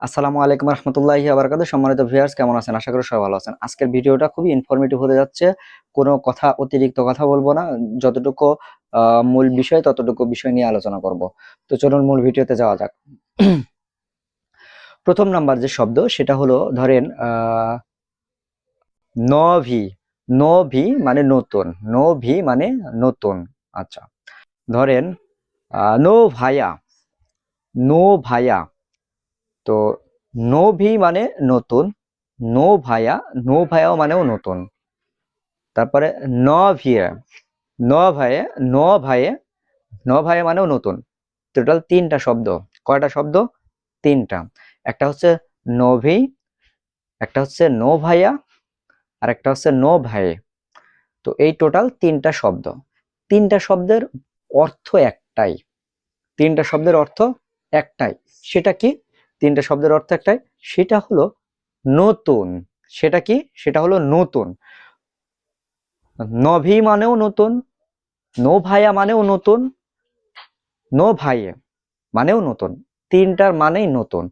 আসসালামু আলাইকুম রহমতুল্লাহি ওয়া বারাকাতুহু। সম্মানিত ভিউয়ার্স, কেমন আছেন? আশা করি সবাই ভালো আছেন। আজকের ভিডিওটা খুবই ইনফরমেটিভ হতে যাচ্ছে। কোনো কথা অতিরিক্ত কথা বলবো না। যতটুকু মূল বিষয় ততটুকু বিষয় নিয়ে আলোচনা করব। তো চলুন মূল ভিডিওতে যাওয়া যাক। প্রথম নাম্বার যে শব্দ সেটা হলো ধরেন নভি। নভি মানে নতুন। নভি মানে নতুন। আচ্ছা, ধরেন নো ভাইয়া। নো ভাইয়া। তো নো ভি মানে নতুন, নো ভাইয়া, নো ভাইয়াও মানেও নতুন। তারপরে ন ভিয়ে, ন ভাইয়ে, ন ভাইয়ে, ন ভাইয়ে মানেও নতুন। টোটাল তিনটা শব্দ। কয়টা শব্দ? তিনটা। একটা হচ্ছে নভি, একটা হচ্ছে নো ভাইয়া, আর একটা হচ্ছে নো ভাইয়ে। তো এই টোটাল তিনটা শব্দ। তিনটা শব্দের অর্থ একটাই। তিনটা শব্দের অর্থ একটাই। সেটা কি? তিনটা শব্দের অর্থ একটাই, সেটা হলো নতুন। সেটা কি? সেটা হলো নতুন। নভি মানেও নতুন, নো ভাইয়া মানেও নতুন, নো ভাইয়ে মানেও নতুন। তিনটার মানেই নতুন।